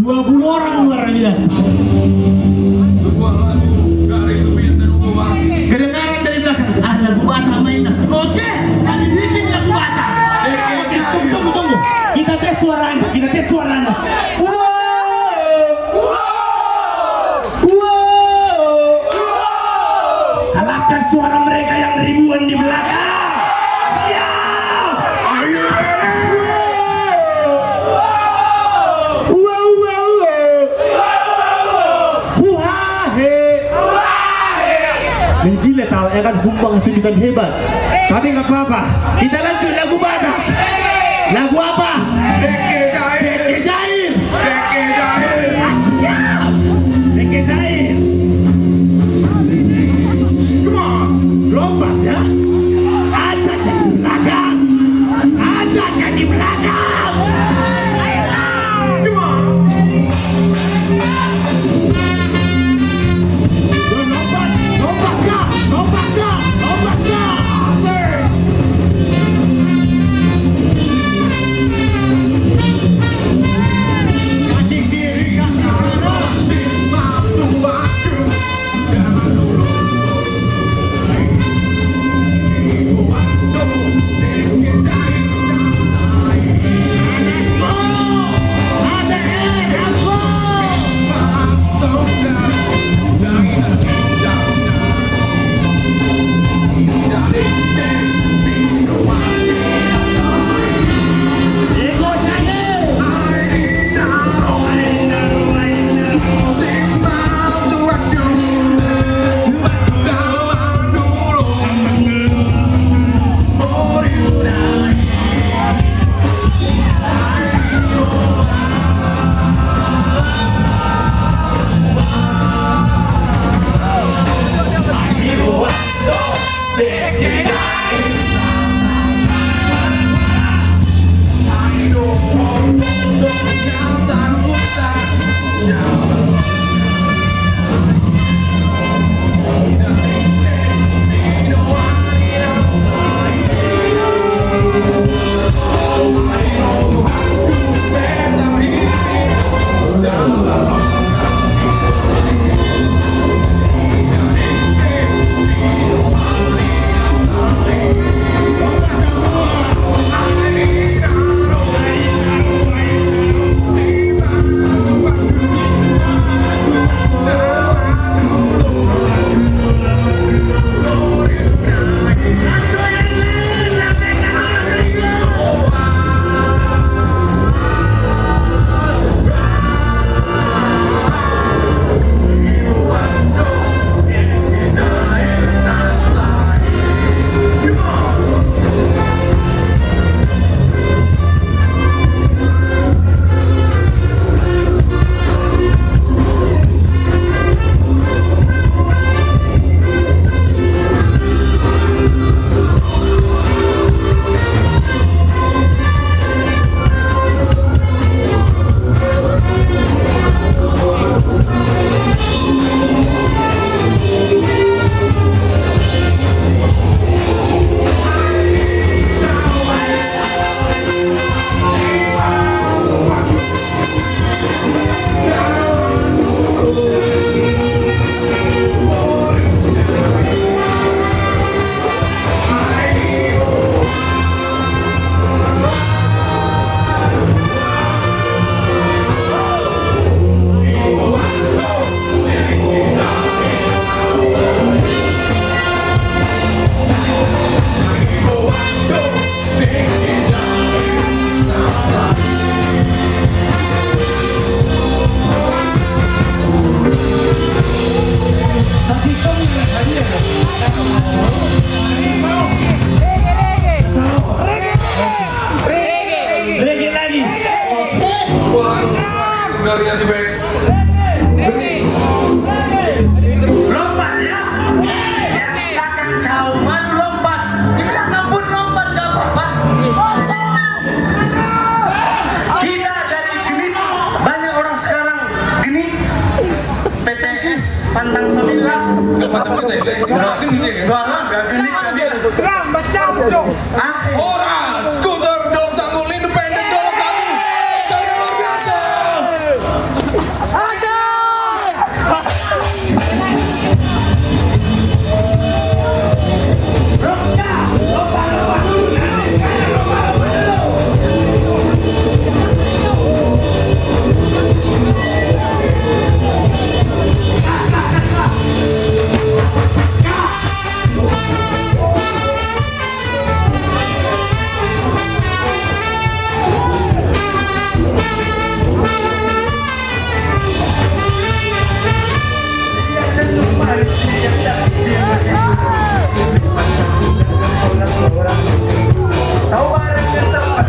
20 orang luar biasa. Sebuah lagu dari Tupin dan Ugobar. Kedengaran dari belakang, ah lagu Batak mainnya. Oke, kami bikin lagu Batak. Oke, tunggu. Kita tes suaranya. Kalahkan suara mereka yang ribuan di belakang. Siap. Ayo. Menjilat ya kan humbang sejutan hebat. Tapi nggak apa-apa. Kita lanjut lagu Batak. Lagu apa? Deke Jair. Deke Jair. Deke Jair. Siap. Deke Jair. Come on. Lompat ya. Ajak yang di belakang. Come on. Lompat kah? Asik.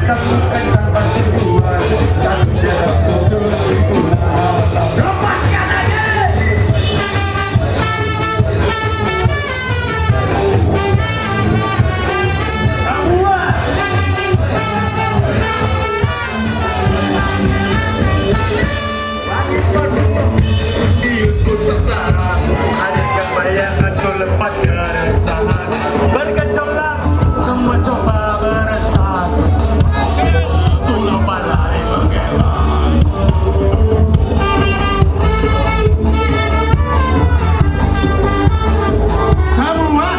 satukan tanpa tujuan, satu jalan untuk itulah. Lepaskan aja. Semua. Bius pun sasaran, ada yang bayangan tuh lepas keresahan. Berkacau lagu, semua coba beresan. Pulau balai mengelak. Semua.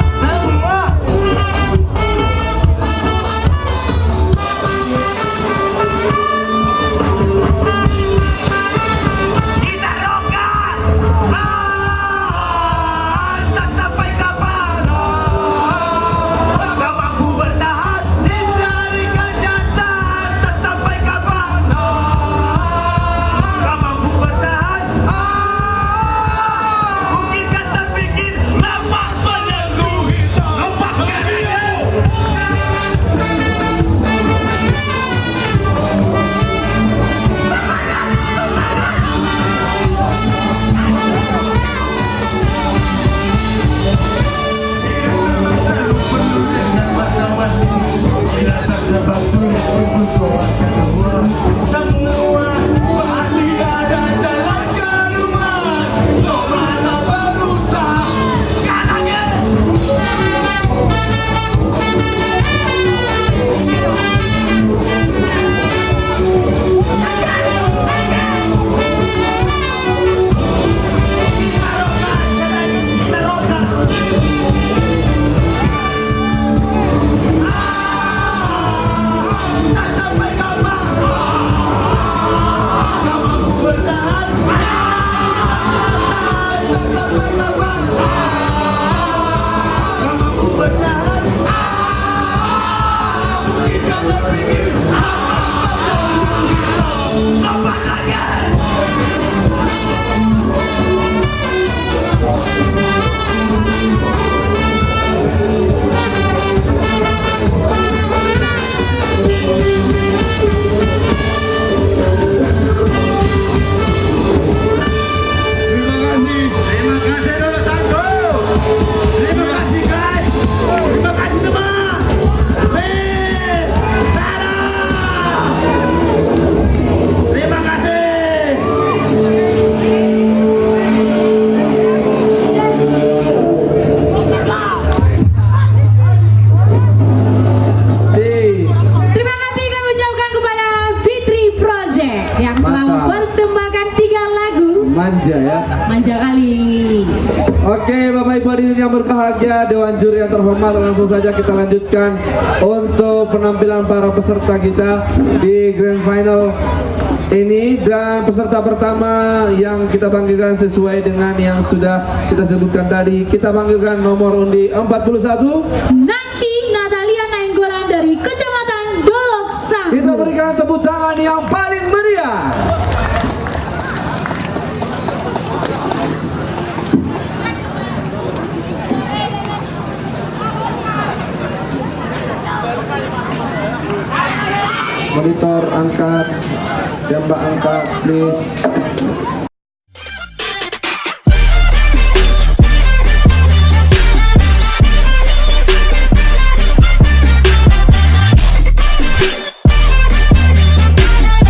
Kita rokan, tak sampai kapan. Tak mampu bertahan, hindari kejahatan. Tak sampai kapan. Tak mampu bertahan. Mungkin kan terpikir lepas belenggu hitam. Lepaskan dia. Terlalu penuh dengan masing-masing. Bila terjebak sulit untuk coba keluar. Semua pasti ada jalan keluar. Cobalah berusaha. Sekarang ya. Kita rokan, kita rokan. Tak sampai kapan. Tak mampu bertahan. Tak sampai kapan. Tak mampu bertahan. Mungkin kau terpikir lepaskannya. Terima kasih Dolo Sango. Terima kasih guys. Terima kasih teman. Peace. Salam. Terima kasih. Terima kasih kami ucapkan kepada Fitri Project yang telah Mantap. mempersembahkan 3 lagu. Manja ya. Manja kali. Oke Bapak Ibu hadirin yang berbahagia, Dewan Juri yang terhormat, langsung saja kita lanjutkan untuk penampilan para peserta kita di Grand Final ini. Dan peserta pertama yang kita panggilkan sesuai dengan yang sudah kita sebutkan tadi, kita panggilkan nomor undi 41. Nanci Natalia Nainggolan dari Kecamatan Dolok Sangu. Kita berikan tepuk tangan yang paling meriah. Monitor angkat, jambak angkat, please.